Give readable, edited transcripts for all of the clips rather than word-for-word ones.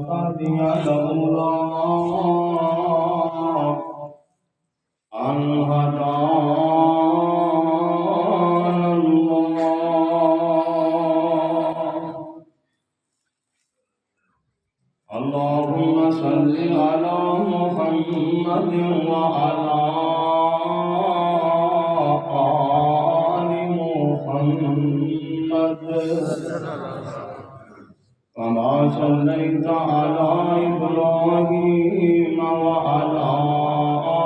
نهتدي لولا أن هدانا الله. اللهم صل على محمد وعلى آل محمد كما صليت على إبراهيم وعلى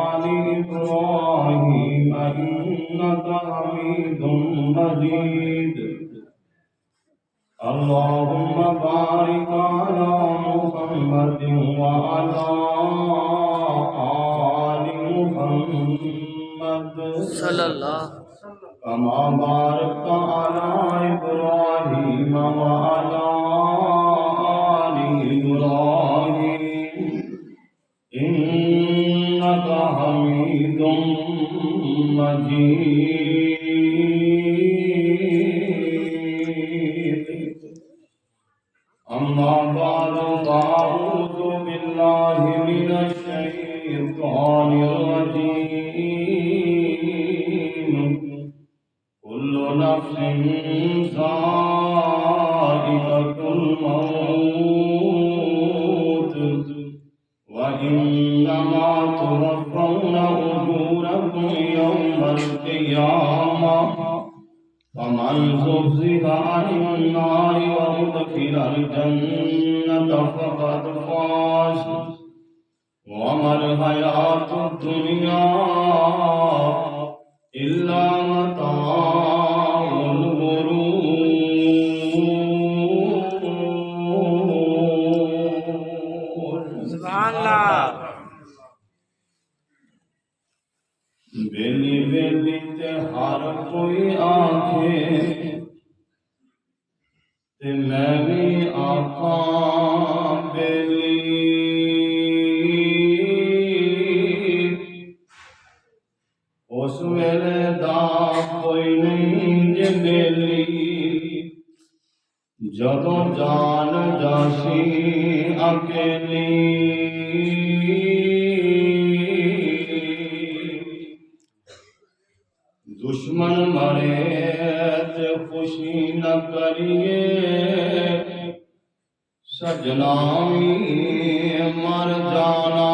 آل إبراهيم إنك حميد مجيد. اللهم بارك على محمد وعلى آل محمد صلى الله كما باركت على إبراهيم وعلى آل إبراهيم إنك حميد مجيد. أما بعد فأعوذ بالله من الشيطان الرجيم. كل نفس ذائقة الموت وإنما توفون أجوركم يوم القيامة فمن زحزح عن النار وأدخل الجنة فقد فاز وما الحياة الدنيا إلا متاع الغرور. سبحان اللہ. بیلی بیلی تے ہر کوئی آنکھے تے میں بھی آنکھاں بیلی. اس ویلے دا کوئی نہیں جے بیلی جدوں جان جاسی اکیلی. دشمن مرے تے خوشی نہ کریے سجنا مر جانا.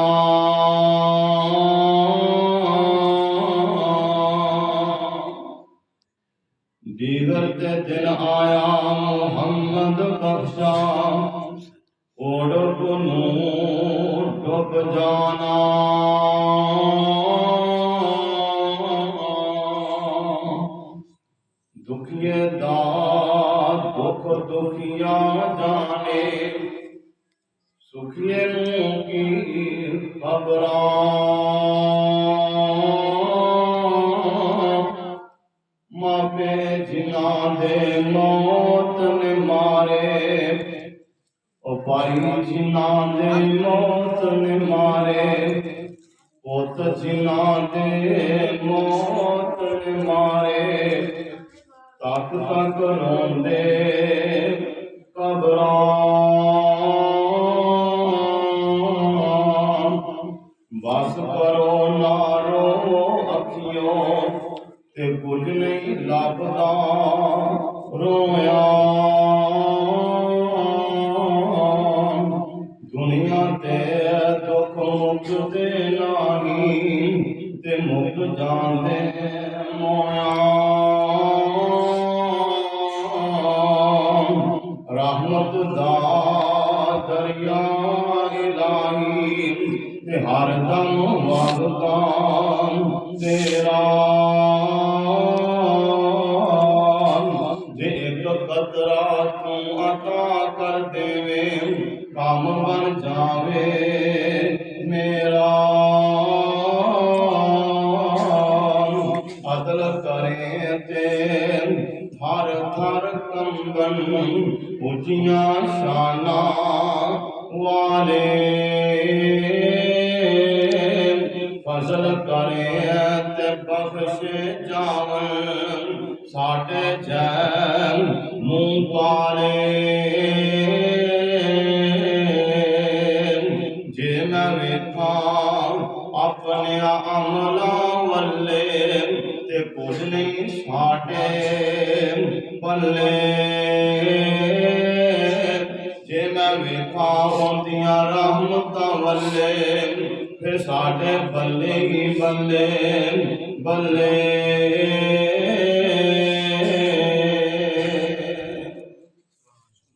دیگر تے دن آیا محمد بخشا اوڑ کنو ڈب جانا. دکھیے دا دکھ دکھیا جانے سکھیے نو کی خبراں. ماپے جنا دے موت نے مارے او بھائی جنا دے موت نے مارے پوت جنا دے موت نے مارے. تک تک روندے قبراں. بس کرو نارو اکھیوں تے کچھ نہیں لبدا رویا. دنیا تے دکھ مکدے نہیں تے مک جاندے مویا. رحمت دا دریا الہی تے ہر دم وگدا تیرا. جے ایک قطرہ تو عطا کر دے کام بن جاوے میرا. عدل کرے تے تھر تھر کنبن اونچیاں شاناں والے. فضل کرے تے بخش جاون ساڈے جیل منہ پالے. بلے جے میں ویکھاں ہوندیاں رحمتاں ولے پھر ساڈے بلے ہی بلے بلے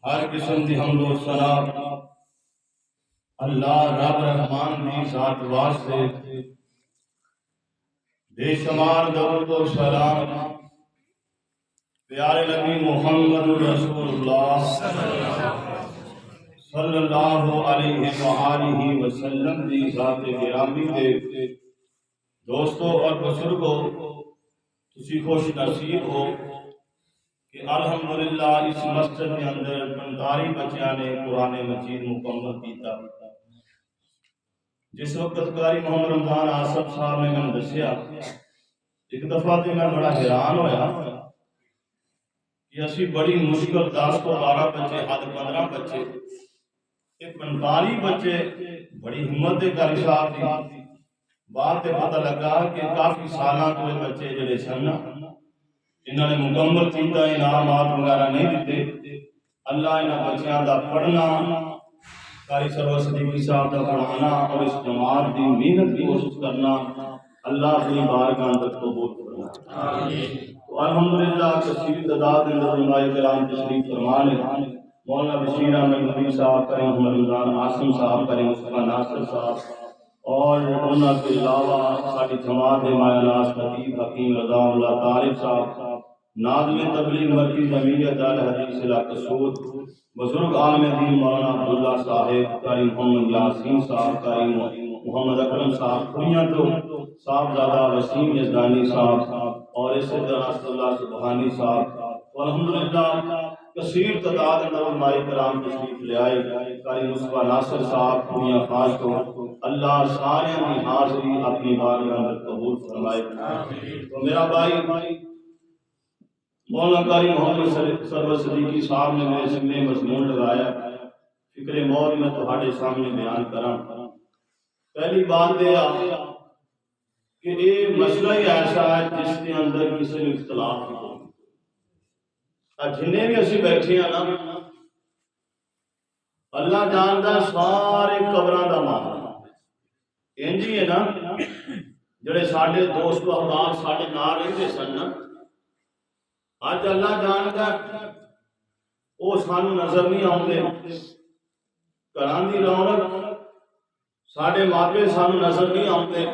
ہر قسم دی حمد و ثنا اللہ رب رحمان دی ذات واسطے بے شمار درود و سلام پیارے نبی محمد رسول اللہ صلی اللہ علیہ وآلہ وسلم دی ذات گرامی دے دوستو اور بزرگو تسی خوش نصیب ہو کہ الحمدللہ اس مسجد کے اندر 45 بچیاں نے قرآن مجید مکمل کیتا۔ جس وقت قاری محمد رمضان آصف صاحب نے میں دسیا ایک دفعہ تے میں بڑا حیران ہویا کہ اسی بڑی مشکل 10 تو 12 بچے حد 15 بچے یہ 45 بچے بڑی ہمت دے قاری صاحب دی بات تے پتہ لگا کہ کافی سالاں تو یہ بچے جڑے سن انہوں نے مکمل کیتا انعامات وغیرہ نہیں دیتے اللہ انہاں بچیاں دا پڑھنا قاری سرور صدیقی صاحب دا پڑھانا اور اس جماعت دی محنت کی کوشش کرنا اللہ اپنی بارگاہ تک قبول کرنا تو الحمدللہ کثیر تعداد اندر علماء کرام تشریف فرما نے مولانا بشیر احمد نبی صاحب کریم محمد رمضان عاصم صاحب کریم مصطفیٰ ناصر صاحب اور انہوں کے علاوہ ساری جماعت مایا ناز خطیب حکیم رضا اللہ طالب صاحب ناظم تبلیغ مرکز جمعیت الحدیث القصور بزرگ عالم دین مولانا عبداللہ صاحب قاری محمد یاسین صاحب قاری محمد اکرم صاحب کھڑیاں تو صاحبزادہ وسیم یزدانی صاحب اور اسی طرح اللہ سبحانی صاحب الحمدللہ کثیر تعداد اندر علماء کرام تشریف لے آئے قاری مصطفیٰ ناصر صاحب کھڑیاں خاص کو اللہ سارے کی حاضری اپنی بارگاہ اندر قبول فرمائے۔ تو میرا بھائی مولانا قاری محمد سرور صدیقی صاحب نے میرے سامنے مضمون لگایا فکر موت میں تہاڈے سامنے بیان کراں۔ پہلی بات یہ کہ یہ مسئلہ ہی ایسا ہے جس کے اندر کسی نے اختلاف نہیں ہوتا۔ جنہیں بھی اسی بیٹھے ہیں نا اللہ جاندا سارے قبراں دا معاملہ انجی ہے نا جڑے ساڈے دوست و احباب ساڈے نال رہندے سن نا آج اللہ جاندا وہ سانو نظر نہیں آتے گھراں دی رونق ساڈے ماپے سانو نظر نہیں آتے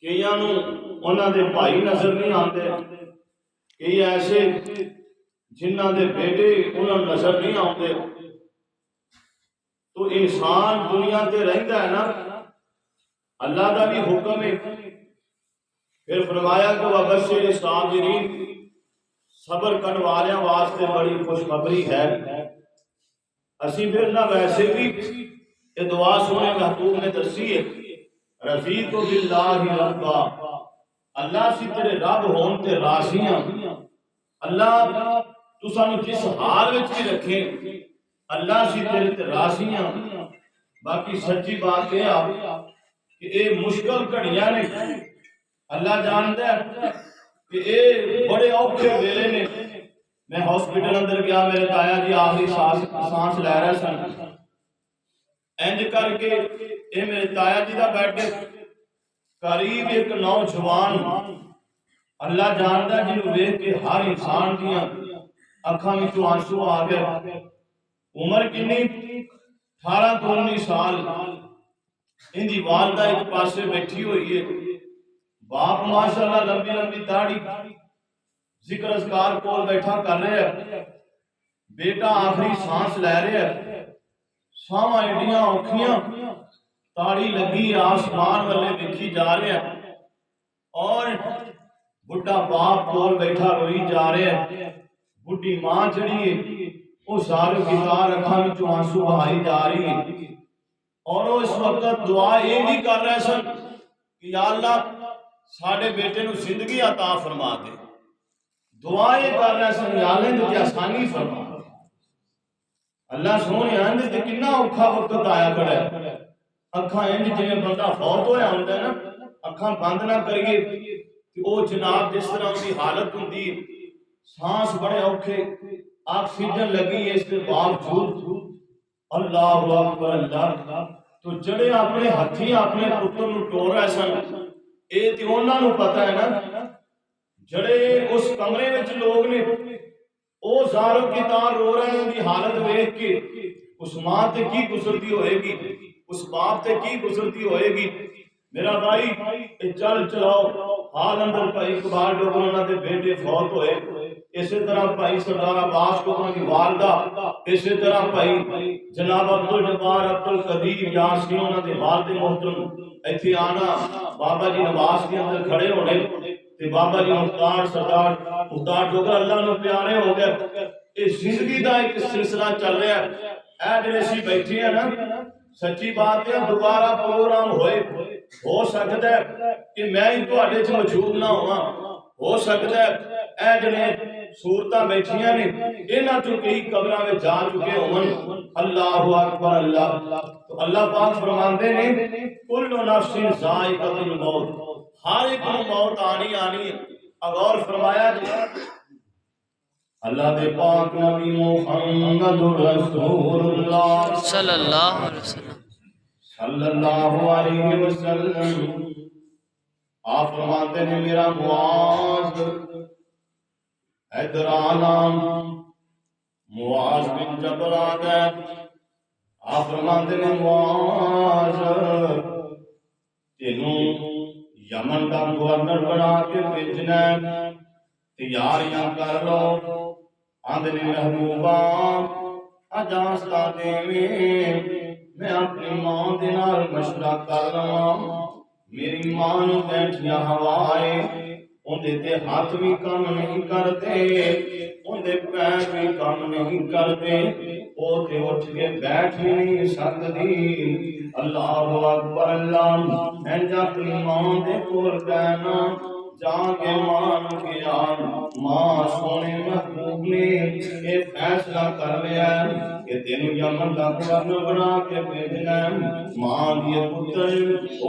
کئیاں نوں انہاں دے بھائی نظر نہیں آتے کئی ایسے جنہاں دے بیٹے انہاں نظر نہیں آتے تو انسان دنیا تے رہندا ہے نا اللہ دا بھی حکم ہے پھر فرمایا کہ وبشر الصابرین صبر کرنے والیاں واسطے بڑی خوشخبری ہے۔ اسی پھر نہ ویسے بھی یہ دعا سونے محبوب نے دسی ہے رضیت باللہ ربا اللہ سی تیرے رب ہون تے راضیاں اللہ تو سانو جس حال وچ بھی رکھے اللہ سی تیرے تے راضیاں۔ باقی سچی بات یہ کہ اے مشکل گھڑیاں نے اللہ جاندا ہے کہ اے بڑے اوکھے ویلے نے۔ میں ہاسپٹل اندر گیا میرے تایا جی آخری سانس لے رہے سن انج کر کے اے میرے تایا جی دا بیٹھے قریب ایک نوجوان اللہ جاندا جنوں ویکھ کے ہر انسان دیاں اکھاں وچوں آنسو آ گئے۔ عمر کنی 18 تو 19 سال ان دی والدہ ایک پاسے بیٹھی ہوئی ہے باپ ماشاءاللہ لمبی لمبی داڑھی ذکر اذکار کول بیٹھا کر رہے ہیں بیٹا آخری سانس لے رہے ہیں ساواں ایڈیاں اوکھیاں تاڑی لگی آسمان والے ویکھی جا رہے ہیں اور بڈھا باپ کول بیٹھا روئی جا رہے ہیں بڈھی ماں جڑی ہے وہ سارے گزار اکھاں وچوں آنسو بہائی جا رہی ہے اور وہ اس وقت دعا یہ بھی کر رہے سن کہ یا اللہ ساڈے بیٹے نو زندگی عطا فرما دے دعا یہ کر رہے سن یا اللہ دی آسانی فرما اللہ سونے اند تے کنا اوکھا وقت آیا کھڑا ہے اکھاں انج جویں بندہ فوت ہویا ہوندا ہے نا اکھاں بند نہ کریے کہ او جناب جس طرح دی حالت ہوندی سانس بڑے اوکھے، آکسیجن لگی اس کے باوجود اللہ اکبر اللہ، تو جڑے اپنے ہتھی اپنے پتر نو ٹور رہے سن، اے تے انہاں نو پتہ ہے نا، جڑے اس کمرے وچ لوگ نے او زارو کی تار رو رہے ہیں، ان کی حالت دیکھ کے اس ماں تے کی گزرتی ہوئے گی، اس باپ تے کی گزرتی ہوئے گی۔ میرا بھائی چل چلاؤ، حال اندر بھائی اقبال ڈوگر انہاں دے بیٹے فوت ہوئے، اسی طرح بھائی سردار عباس کو انہاں کی والدہ، اسی طرح بھائی جناب عبدالجبار عبدالقدیر یاسین انہاں دے والد محترم ایتھے آنا، بابا جی نواز کے اندر کھڑے ہونے تے بابا جی مختار سردار مختار ڈوگر اللہ نو پیارے ہو گئے۔ اس زندگی دا ایک سلسلہ چل رہا ہے، اے جڑے سی بیٹھے ہیں نا، سچی بات ہے دوبارہ پروگرام ہوئے، ہو سکتا ہے کہ میں ہی تواڈے وچ موجود نہ ہواں، ہو سکتا ہے اے جڑے صورتاں بیٹھیاں نے انہاں چوں کئی قبراں وچ جا چکے ہون۔ اللہ اکبر اللہ، تو اللہ پاک فرماندے نے کل نفس ذائقۃ الموت، ہر ایک کو موت آنی آنی ہے۔ غور فرمایا جائے اللہ دے پاک نبی محمد رسول اللہ صلی اللہ علیہ وسلم صلی اللہ علیہ وسلم آپ فرماتے ہیں میرا معاذ ادھر آنا، معاذ بن جبل آ گئے، آپ فرماتے ہیں معاذ تینوں یمن کا گورنر بنا کے بھیجنا ہے، تیاریاں کر لو۔ آندھنے محبوبہ اجازتہ دیویں، میں اپنی ماں دے نال مشورہ کر رہا، میری ماں نو بیٹھیاں ہوائے اندے تے ہاتھ بھی کام نہیں کرتے، اندے پیر بھی کام نہیں کرتے، او تے اٹھ کے بیٹھ ہی نہیں سکتی۔ اللہ اکبر اللہ، انج اپنی ماں دے کول کہنا جا کے مان گیا، ماں سونے محبوب نے یہ فیصلہ کر لیا کہ تینوں یمن کا گورنر بنا کے بھیجنا ہے۔ ماں دی پتر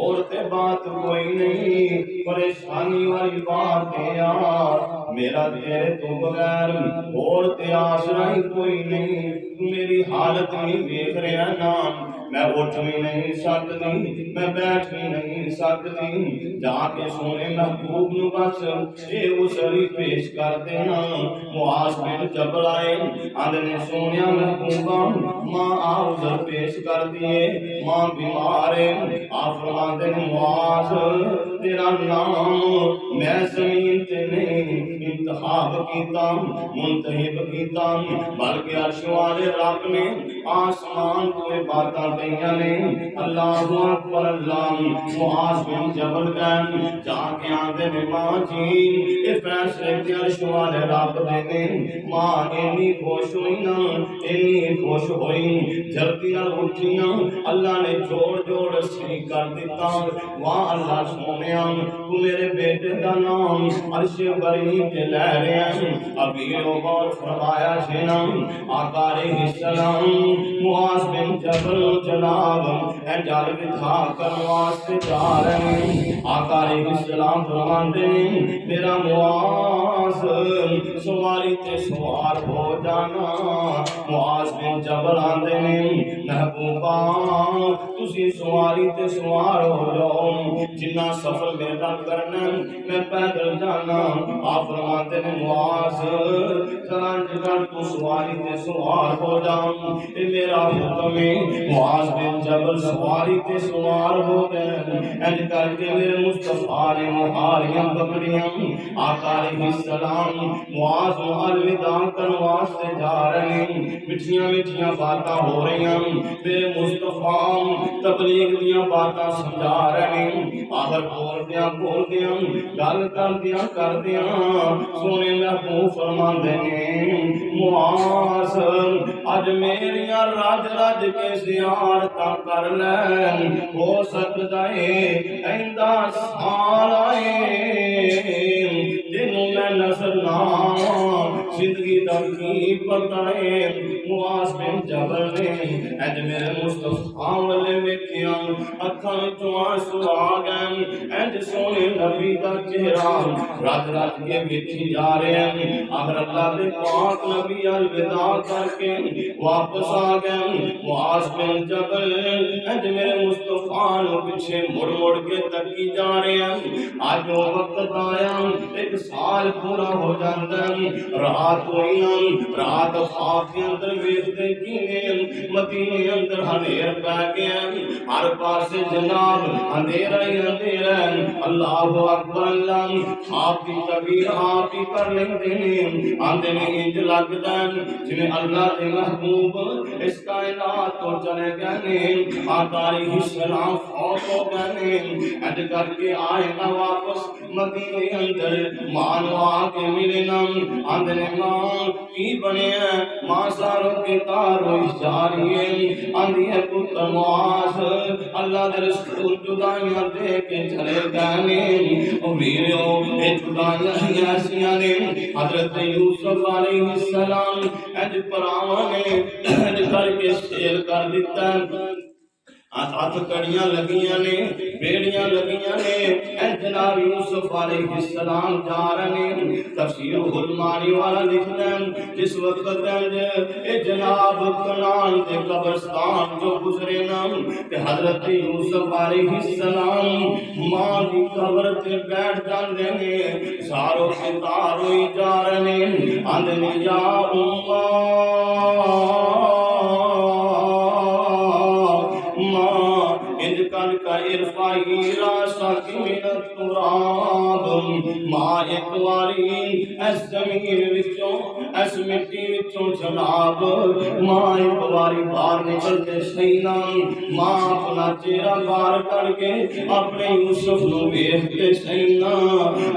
اور تے بات کوئی نہیں، پریشانی والی بات ہے یار، میرا تیرے تو بغیر اور تے آسرا ہی کوئی نہیں، تو میری حالت نہیں دیکھ رہا نا، میں اٹھ بھی نہیں سکتی، میں بیٹھ بھی نہیں سکتی، جا کے سونے محبوب نو بس اے اسری پیش کر دینا۔ معاذ بن جبل آئے، آندھنے سونیا محبوبہ ماں آؤزر پیش کر دیے، ماں بیمار ہے، آپ فرماتے ہیں معاذ تیرا نام میں زمین تے نہیں انتخاب کیتا، منتخب کیتا، بلکہ عرش والے رب نے آسمان کو باتاں دیاں نے۔ اللہ اکبر اللہ، معاذ بن جبل گئے، جا کے آندے نے ماں جی اے فیصلے تے عرش والے رب دے نے۔ ماں انی خوش ہوئی نا، انی خوش ہوئی، جلدی نال اٹھیاں، اللہ نے جوڑ جوڑ سی کر دیتا، واہ اللہ سونیا تو میرے بیٹے دا نام عرش بری تے لے رہے ہیں۔ ابھی غور فرمایا جنا آقا علیہ السلام معاذ بن جبل جناب جل بٹھا کر واسطے جا رہے ہیں۔ آقا علیہ السلام فرماتے ہیں میرا معاذ سواری تے سوار ہو جانا۔ معاذ بن جبل آندے نے محبوبہ تسی سواری تے سوار ہو جاؤ، جنہ سفر میرا کرنا میں پیدل جانا۔ آپ فرماتے ہیں معاذ ذرا جگہ تو سواری تے سوار ہو جاؤ، اے میرا حکم ہے۔ معاذ بن جبل سواری تے سوار ہو گئے، انج کر کے میرے مصطفیٰ نے مہاریاں پکڑیاں۔ آقا علیہ السلام معاذ کو الوداع کرنے واسطے جا رہے ہیں، میٹھیاں میٹھیاں باتاں ہو رہی ہیں، میرے مصطفیٰ تبلیغ دیاں باتاں سمجھا رہے ہیں۔ آخر بول دیاں گل کر دیاں سونے محبوب فرماندے نے معاذ اج میریاں رج رج کے زیارتاں کر لے، ہو سکتا ہے ایندا سال آئے تینوں میں نظر نہ آواں، زندگی دا کی پتہ ہے معاذ بن جبل نے اج میرے مصطفیٰ والے ویکھیا اکھاں وچوں آنسو آ گئے اج سونے نبی دا چہرہ رات رات کے ویکھی جا رہے ہیں آخر اللہ دے پاک نبی الوداع کر کے واپس آ گئے معاذ بن جبل اج میرے مصطفیٰ نو پیچھے مڑ مڑ کے تکی جا رہے ہیں آج وہ وقت آیا ایک سال پورا ہو جاتا ہے رات ہوئی رات خواب کے اندر ویکھتے کینے مدینے اندر اندھیر پہ گیا ہر پاس جناب اندھیرا ہی اندھیرا اللہ اکبر اللہ خواب کی تعبیر آپ ہی کر لیندے نے آندے نے انج لگدا جویں اللہ دے محبوب اس کائنات تو چلے گئے نے آقاری السلام فوت ہو گئے نے اج کر کے آئے نہ واپس مدینے اندر ماں نو آ کے ملے نا آندے نے ماں کی بنے ماں ساروں کے تارو جا رہی ہے آندی ہے پتر معاذ اللہ دے رسول جدائیاں دے کے چلے گئے نے او ویرو اے جدائیاں ایسیاں نے حضرت یوسف علیہ السلام اج پراواں نے اج کر کے سیل کر دیتا ہاتھ کڑیاں لگیاں نے بیڑیاں لگیاں نے اے جناب یوسف علیہ السلام جا رہے ہیں تفسیر المعانی والا لکھتا ہے جس وقت اے جناب کنعان دے قبرستان جو گزرے نا کہ حضرت یوسف علیہ السلام ماں دی قبر تے بیٹھ جاندے نے ساروں ستار ہوئی جا رہے ہیں آندے یا ارفعی راسک من التراب ماں ایک واری اس زمین وچوں اس مٹی وچوں جناب ماں ایک واری باہر نکل کے سینا ماں اپنا چہرہ باہر کر کے اپنے یوسف نو ویکھ کے سینا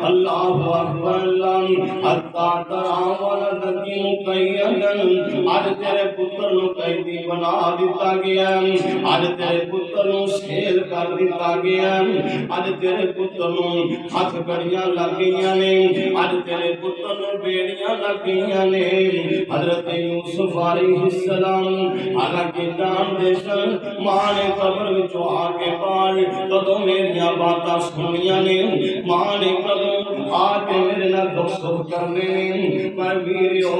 اللہ اکبر اللہ حتی ترا ولدکی مقیدن آج تیرے پتر نو قیدی بنا دیتا گیا آج تیرے پتر نو سیل کر دیتا گیا آج تیرے پتر نو ہاتھ کڑیاں لگ گئیاں نے آج تیرے پتر نو بیڑیاں لگ گئیاں نے حضرت یوسف علیہ السلام حالانکہ جان دے سن ماں نے قبر وچوں آ کے پار کدوں میریاں باتاں سنیاں نے ماں نے کدوں آ کے میرے نال دکھ سکھ کرنے نے پر ویریو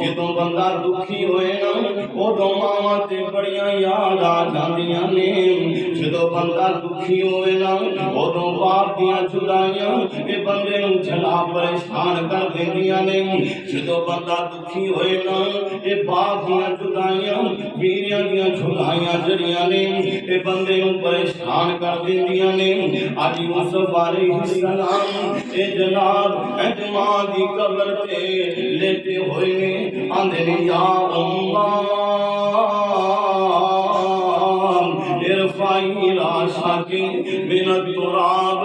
جدوں بندہ دکھی ہوئے نا اودوں ماواں تے بڑیاں یاد آ جاندیاں نے جدوں بندہ دکھی ہوئے نا اودوں باپ دیاں جدائیاں اے بندے نوں جھلا پریشان کر دیندیاں نے جدوں بندہ دکھی ہوئے نا اے باپ دیاں جدائیاں بیویاں دیاں جھلائیاں جڑیاں نے اے بندے نوں پریشان کر دیندیاں نے اج یوسف علیہ السلام اے جناب اے ماں دی قبر تے لیٹے ہوئے نے آندے نے یا ارفعی راسک من التراب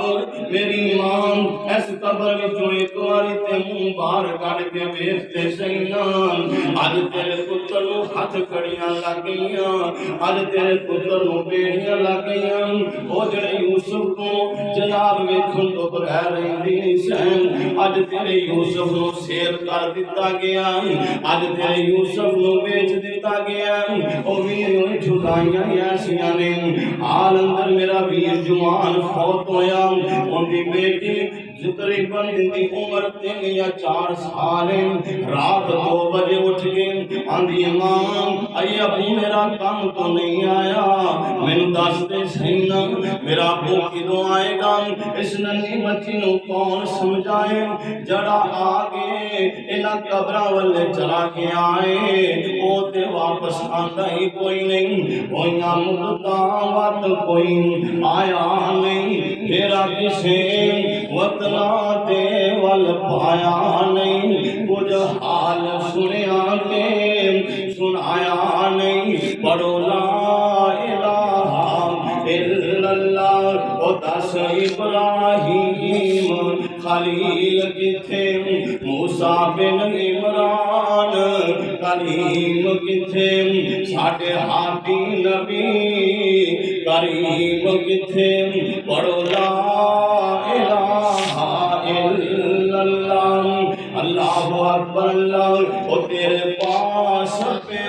میری ماں اس قبر وچوں ایک واری تے منہ باہر کڈ کے ویکھتے سینا اج تیرے پتر نو ہاتھ کڑیاں لگ گئیاں اج تیرے پتر نو بیڑیاں لگ گئیاں او جڑے یوسف کو جناب ویکھن تو رہ رہندی سن اج تیرے یوسف نو سیر کر دتا گیا اج تیرے یوسف نو بیچ دتا گیا او ویرو جھلائیاں ایسیاں نے حال اندر میرا ویر جوان فوت ہویا ان دی بیٹی تقریباً دی عمر 3 یا 4 سال رات 2 بجے اٹھ کے آندھی ماں اے ابو میرا کام تو نہیں آیا مینوں دس دے صحیح نا میرا ابو کدوں آئے گا اس ننھی بچی نو کون سمجھائے جڑا آگے انہاں قبراں والے چلا کے آئے او تے واپس آندا ہی کوئی نہیں ہویاں مدتاں وقت کوئی آیا نہیں میرا کسے وطنا دے ول پایا نہیں کچھ حال سنیا تے سنایا نہیں پڑھو لا الہ الا اللہ او دس ابراہیم خلیل کتھے موسیٰ بن عمران کریم کتھے ساڈے ہادی نبی کریم کتھے پڑھو لا الہ الا اللہ اللہ اکبر اللہ او تیرے پاس پہ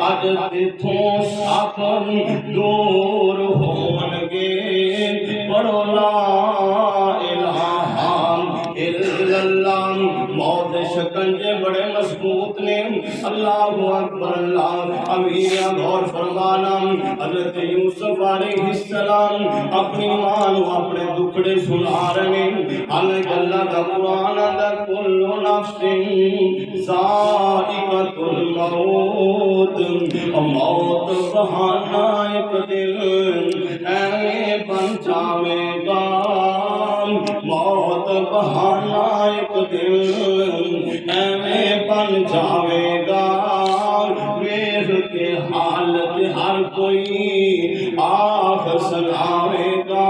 اج تیتھوں سپ دور ہونگے پڑھو لا الہ الا اللہ موت شکنجے بڑے مضبوط نے اللہ اکبر اللہ امیر غور فرمانا حضرت یوسف علیہ السلام اپنی ماں نو اپنے دکھڑے سنا رہے حالانکہ اللہ کا قرآن دا کل نفس ذائقۃ الموت موت بہانا ایک دن اے بن جاوے گا موت بہانا ایک دن اے بن جاوے گا ویخ کے حالت ہر کوئی آخ سناوے گا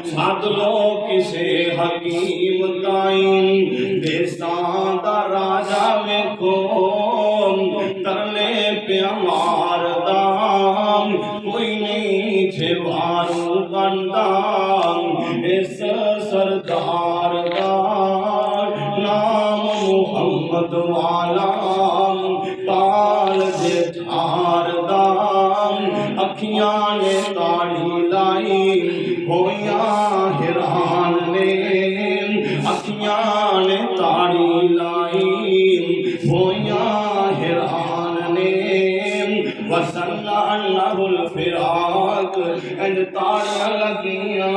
ساتھ لو کسے حکیم تائیں دیستان دا راجہ میں کو ترلے پہ امار دام کوئی نہیں جھوارو بندام اس سردار دا نام محمد والا پال دے تھار دام اکھیاں نے تاڑی لائی ہویاں حیران نے اکھیاں نے تاڑی لائی ہویاں حیران نے وسنّا انہ الفراق اینڈ تاڑیاں لگیاں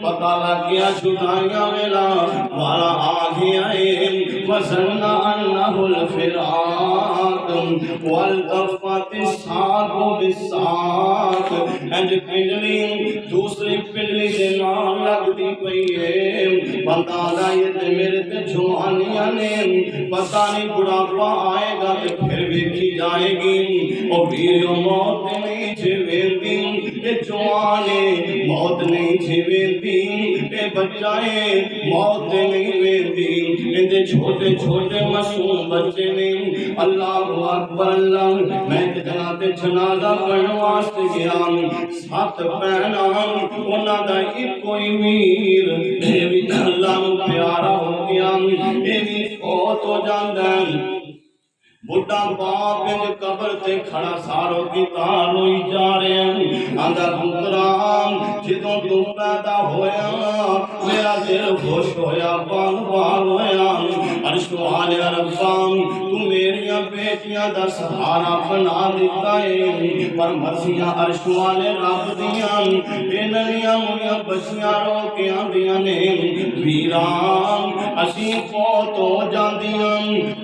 پتہ لگیا جدائیاں ملا والا آگیا وسنّا انہ الفراق والتفت الساق بالساق اینڈ پنڈلی دوسری پنڈلی کے نام لگ دی پئی ہے بندہ لائیت میرے تے جوانیاں نے پتہ نہیں بڑھاپا آئے گا تے پھر بھی کی جائے گی اور ویریو موت نہیں چھوین دی اے جوانے موت نہیں چھوین دی اے بچائے موت نہیں وین دی اے چھوٹے چھوٹے معصوم بچے نے اللہ اکبر اللہ میں جنات جنازہ پڑھنے واسطے گیا سات پہنام انہاں دا ایک کوئی ویر اے بھی اللہ پیارا ہو گیا اے بھی فوت ہو جاندہ بڑھا باپ انج قبر تے کھڑا ساروں کی تار ہوئی جا رہے ہیں اندر پترام جدوں تو پیدا ہویا میرا دل خوش ہویا بانگ بانگ ہویا عرش والے ربام تو میریاں بیٹیاں دا سہارا بنا دیتا ہے پر مرضیاں عرش والے رب دیاں انہیاں منیاں بچیاں رو کے آندیاں نے ویران اسی فوت ہو جاندیاں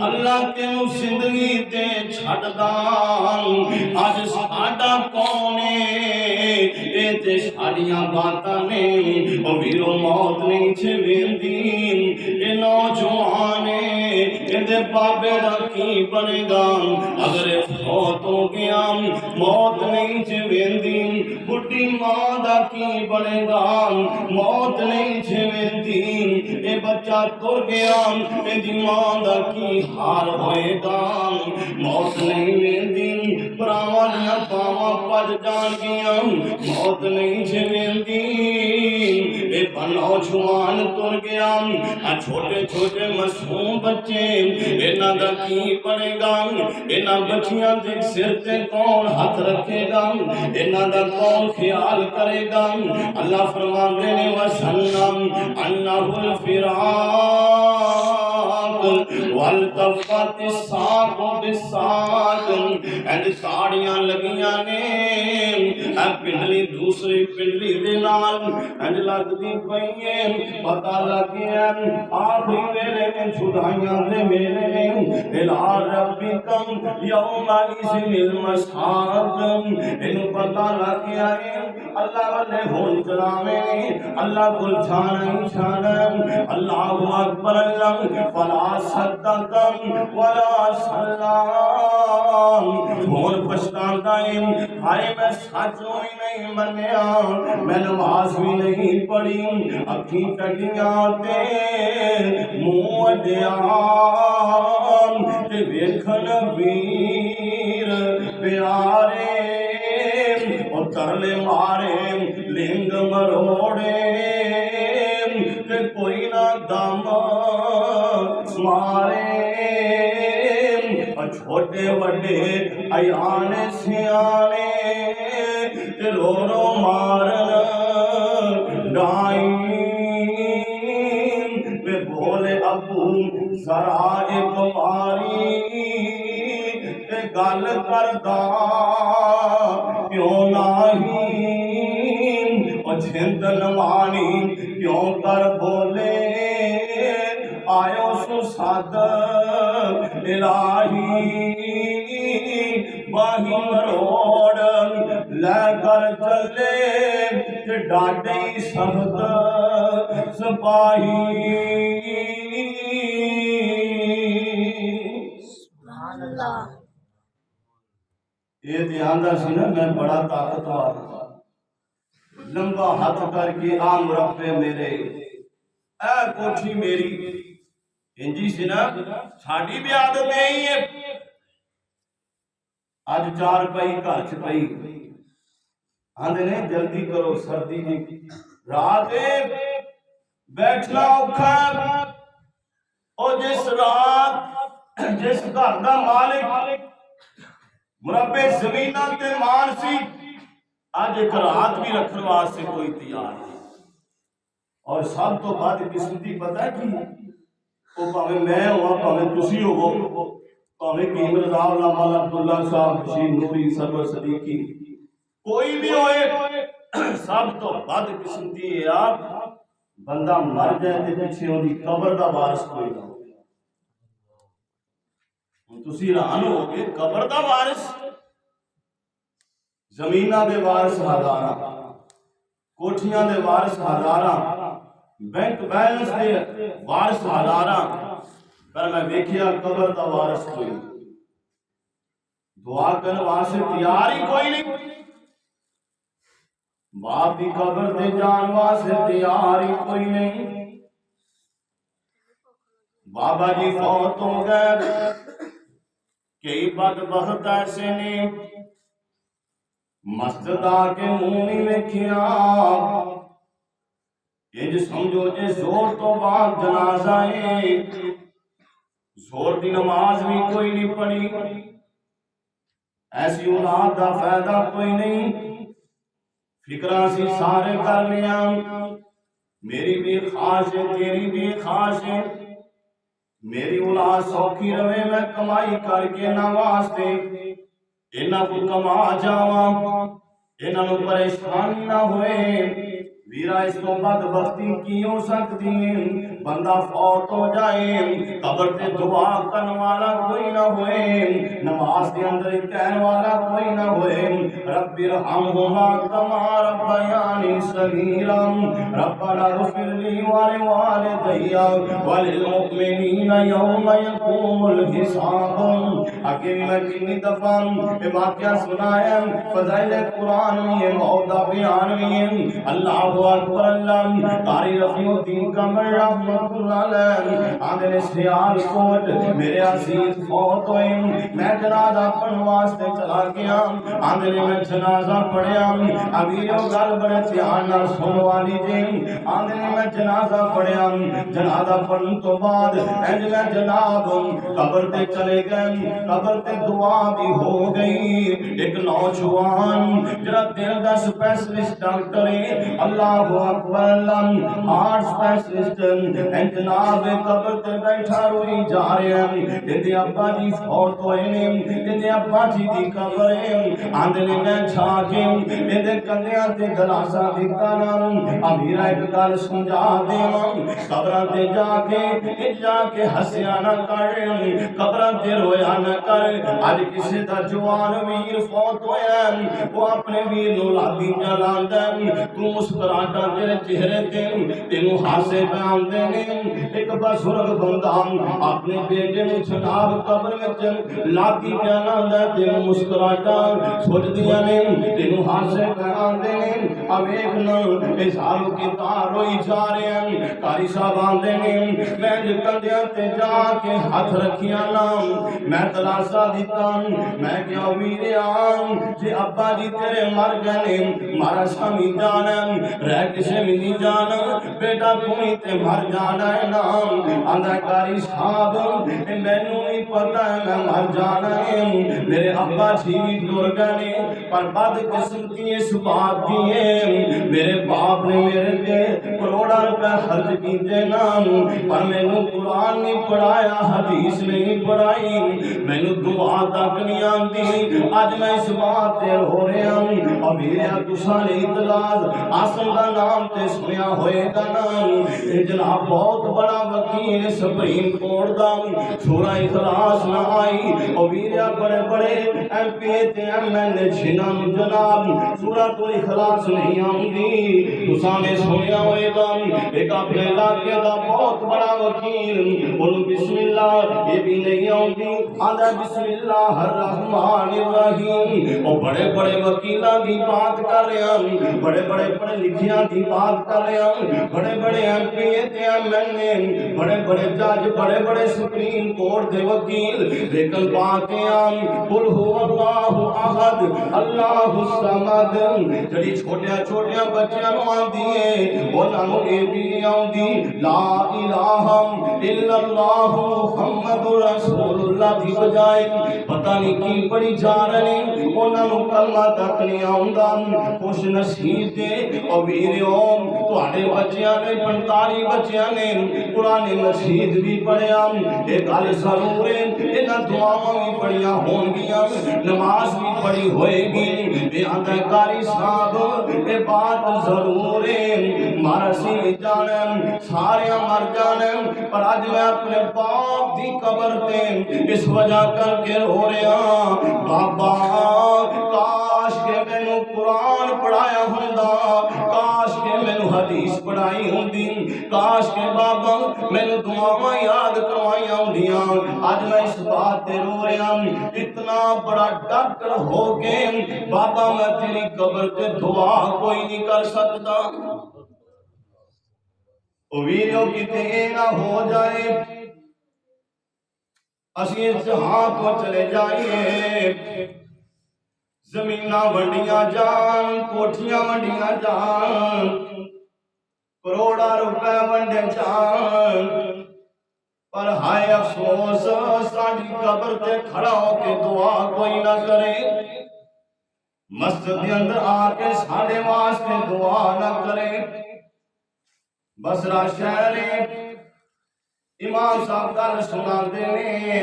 اللہ تینوں زندگی تے چھڑ دان آج ساڈا کونے اے تے ساڑیاں باتاں نے او ویرو موت نہیں چھویندی اے نوجوانے اے دے بابے دا کی بنے گا اگر فوت ہو گیا موت نہیں چھویندی بڑھی ماں دا کی بنے گا موت نہیں چھویندی اے بچہ تر گیا اے دی ماں دا کی حال ہوئے گا موت نہیں ویندی پراوانیاں پاواں پج جان گیاں موت نہیں چھویندی اے نوجوان تر گیا چھوٹے چھوٹے معصوم بچے انہاں دا کی بنے گا انہاں بچیاں دے سر تے کون ہاتھ رکھے گا انہاں دا کون خیال کرے گا اللہ فرماندے نے وسلم انہ الفراق والتفت الساق بالساق اینڈ ساڑیاں لگیاں نے پنڈلی دوسری پنڈلی دے نال اینڈ لگ دی پئی ہے پتہ لگ گیا آخری ویلے میں چھڑائیاں دے میلے نے الہ ربکم یومئذ المساق انہوں پتہ لگ گیا ہے اللہ والے ہون جلاوے اللہ کل چھانا ہی چھانا اللہ اکبر اللہ فلا صدقم ولا سلام ہون پشتان دائم ہائے میں سچ ہوئی نہیں منیا میں نماز بھی نہیں پڑھی اکھی کٹیاں تے منہ دیان تے ویکھن ویر پیارے اور ترلے مارے لنگ مروڑے تے کوئی نہ دم مارے چھوٹے چھوٹے وڈے ایان سیانے تے رو رو مارن ڈائی میں بولے ابو ذرا ایک باری تے گل کردا کیوں نہیں او جھند نوانی کیوں کر بولے آیو سو ساد الہی باہی مروڑ لے کر چلے کہ ڈاٹی سخت سپاہی سبحان اللہ یہ دھیان دا سی نا میں بڑا طاقتور لمبا ہاتھ کر کے آم ربے میرے اے کوٹھی میری انجی سی نا ساڑی بھی عادت یہی ہے آج چار پئی گھر چ پئی آندے نے جلدی کرو سردی دی رات بیٹھنا اوکھا او جس رات جس گھر دا مالک مربے زمیناں تے مان سی آج ایک رات بھی رکھن واسطے کوئی تیار نہیں اور سب تو بعد قسمتی پتہ ہے کی وہ پاویں میں ہوا پاویں تسی ہوو پاویں قیم رضا علامہ عبداللہ صاحب بشیر نوری سرور صدیقی کوئی بھی ہوئے سب تو بعد قسمتی ہے آپ بندہ مر جائے تے پیچھے ہوندی قبر دا وارث کوئی نہ ہو تسی حیران ہو گے قبر دا وارث زمیناں دے وارث ہزاراں کوٹھیاں دے وارث ہزاراں بینک بیلنس دے وارث ہزاراں پر میں ویکھیا قبر دا وارث کوئی دعا کرن واسطے تیار ہی کوئی نہیں باپ دی قبر تے جان واسطے تیار ہی کوئی نہیں بابا جی فوت ہو گئے کئی بدبخت ایسے نے مسجد آ کے منہ نہیں ویکھیا انج سمجھو جے زور تو بعد جنازہ ہے زور دی نماز بھی کوئی نہیں پڑھی ایسی اولاد دا فائدہ کوئی نہیں فکرہ سی سارے کر لیا میری بھی خواہش ہے تیری بھی خواہش ہے میری اولاد سوکھی رہے میں کمائی کر کے نہ واسطے انہاں کو کما جاواں انہاں نو پریشانی نہ ہوئے ویرا اس کو بدبختی کی ہو سکتی ہے بندہ فوت ہو جائے قبر تے دعا کرن والا کوئی نہ ہوئے نماز دے اندر کہن والا کوئی نہ ہوئے رب ارحمہما کما ربیانی صغیرا ربنا اغفر لی ولوالدی وللمؤمنین یوم یقوم الحساب اگے میں کتنی دفعہ یہ واقعہ سنایا فضائل قرآن میں یہ موت دا بیان میں اللہ اکبر اللہ قاری رفیع الدین قمر رحمت اللہ علیہ آدھے سیال کوٹ میرے عزیز فوت ہوئے میں جنازہ پڑھن واسطے چلا گیا آدھے میں جنازہ پڑھیا امیر و گل بڑے دھیان نال سن والی جی آدھے میں جنازہ پڑھیا جنازہ پڑھن تو بعد انج میں جناب قبر تے چلے گئے قبر تے دعا بھی ہو گئی ایک نوجوان جڑا دل دا سپیشلسٹ ڈاکٹر ہے اللہ اکبر اللہ ہارٹ سپیشلسٹ جناب قبر تے بیٹھا روئی جا رہے ہیں جندے ابا جی فوت ہوئے نے جندے ابا جی دی قبر ہے آندے نے میں چھا کے جندے کندیاں تے گلاسا دیتا نا امیرا ایک گل سمجھا دیواں قبراں تے جا کے ہسیا نہ کر قبراں تے رویا نہ کر اج کسی دا جوان ویر فوت ہویا وہ اپنے ویر نو لادی جلاندا تو مسکراہٹاں تیرے چہرے تے تینوں ہاسے پہ آندے نے ایک بزرگ بندہ اپنے بیٹے نو جناب قبر وچ لادی جلاندا تینوں مسکراہٹاں سوچدیاں نے تینوں ہاسے پہ آندے نے اب ایک نہ اشارو کی تار ہوئی جا رہے ہیں قاری صاحب آندے نے میں کندیاں تے جا کے ہاتھ رکھیاں نا میں تلاشا دیتا میں کیا ویرے آن جی ابا جی تیرے مر گئے مارا سامی جانا رہ کسے بھی نہیں جانا بیٹا تمہیں تے مر جانا ہے نام آندھا کاری صاحب مینوں نہیں پتا ہے میں مر جانا ہے میرے ابا جی بھی ٹر گئے پر بد قسمتی اس بات کی ہے میرے باپ نے میرے تے کروڑا روپے خرچ کیتے نام پر مینوں قرآن نہیں پڑھایا حدیث نہیں پڑھائی مینوں دعا تک نہیں آندی اج میں اس بات تے رو رہا ہوں اور میرے تساں نے اطلاع آسم دا نام تے سنیا ہوئے گا نام اے جناب بہت بڑا وکیل سپریم کورٹ دا شورا اخلاص نہ آئی اور میرے بڑے بڑے ایم پی تے ایم این اے جنہاں جناب سورۃ الاخلاص نہیں آندی تساں نے سنیا ہوئے گا ایک اپنے علاقے دا بہت بڑا وکیل انہوں بسم اللہ یہ بھی نہیں آندی آدھا بسم اللہ الرحمن الرحیم اور بڑے بڑے وکیلاں کی بات کر رہے ہیں بڑے بڑے پڑھے لکھیاں کی بات کر رہے ہیں بڑے بڑے ایم پی تے ایم این اے بڑے بڑے جج بڑے بڑے سپریم کورٹ دے وکیل لیکن باتیں قل هو اللہ احد اللہ الصمد جڑی چھوٹیاں چھوٹیاں بچیاں نوں آندی ہے انہاں نوں اے بھی نہیں آندی لا الہ الا اللہ محمد رسول اللہ دی بجائے پتہ نہیں کی پڑھی جا رہے ہیں انہاں نوں کلمہ تک نہیں آندا خوش نصیب تے او ویریو تواڈے بچیاں نے 45 بچیاں نے قرآن مجید بھی پڑھیا اے گل ضرور ہے انہاں دعاواں بھی پڑھیاں ہون گیاں نماز بھی پڑھی ہوئے گی اے آندا کاری صاحب اے بات ضرور ہے مرسی جانا سارے مر جانا پر اج میں اپنے باپ دی قبر تے اس وجہ کر کے رو رہا بابا کاش کہ مینوں قرآن پڑھایا ہوندا کاش کہ مینوں حدیث پڑھائی ہوندی کاش کہ بابا مینوں دعاواں یاد کروائیاں ہوندیاں اج میں اس بات تے رو رہا اتنا بڑا ڈاکٹر ہو کے بابا میں تیری قبر تے دعا کوئی نہیں کر سکتا او ویریو کتے نہ ہو جائے اسی جہاں کو چلے جائیے زمینہ ونڈیاں جان کوٹھیاں ونڈیاں جان کروڑا روپے ونڈے جان پر ہائے افسوس ساڈی قبر تے کھڑا ہو کے دعا کوئی نہ کرے مسجد کے اندر آ کے ساڈے واسطے دعا نہ کرے بسرا شہر امام صاحب گل سنا دینے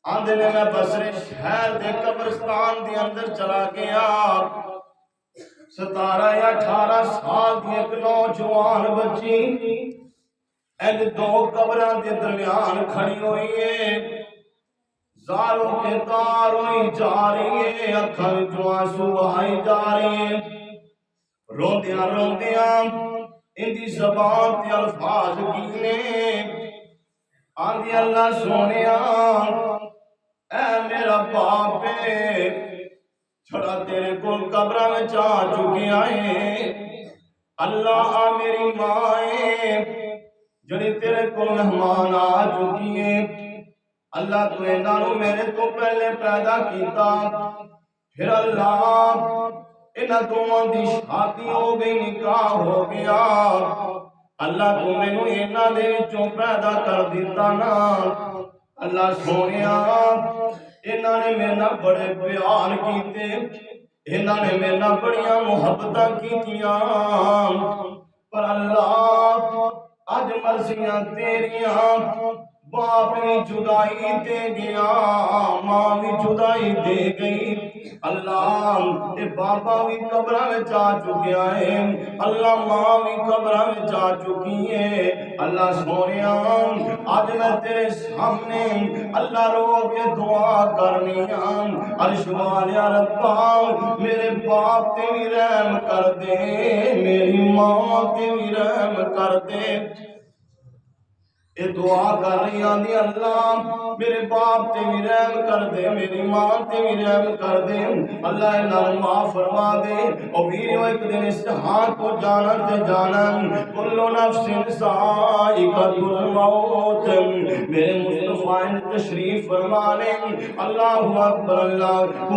آندے نے میں بسرے شہر دے قبرستان دے اندر چلا گیا 17 یا 18 سال دی ایک نوجوان بچی این 2 قبراں دے درمیان کھڑی ہوئی ہے زاروں کے تار ہوئی جا رہی ہے اکھاں وچوں آنسو بہائی جا رہی ہے روندیاں روندیاں ان دی زبان تے الفاظ کینے آندی اللہ سونیا اے میرا باپ چھڑا تیرے کول قبراں وچ آ چکے آئے اللہ آ میری ماں جڑی تیرے کول مہمان آ چکی ہے اللہ تو انہاں نوں میرے تو پہلے پیدا کیتا پھر اللہ انہاں دونوں دی شادی ہو گئی نکاح ہو گیا اللہ تو مینوں انہاں دے وچوں پیدا کر دیتا نا اللہ سونیا انہاں نے میرے نال بڑے پیار کیتے انہاں نے میرے نال بڑیاں محبتاں کیتیاں پر اللہ اج مرضیاں تیریاں باپ بھی جدائی دے گیا ماں بھی جدائی دے گئی اللہ اے بابا بھی قبراں وچ آ چکیا ہے اللہ ماں بھی قبراں وچ آ چکی ہے اللہ سونیا اج میں تیرے سامنے اللہ رو کے دعا کرنی عرش والیا ربا میرے باپ تے بھی رحم کر دے میری ماں تے بھی رحم کر دے اے دعا کر رہی آندی اللہ میرے باپ تے بھی رحم کر دے میری ماں تے بھی رحم کر دے اللہ انہاں معاف فرما دے او ویریو ایک دن اس جہان کو جانا تے جانا کل نفس ذائقۃ الموت میرے مصطفیٰ نے تشریف فرما لے اللہ اکبر اللہ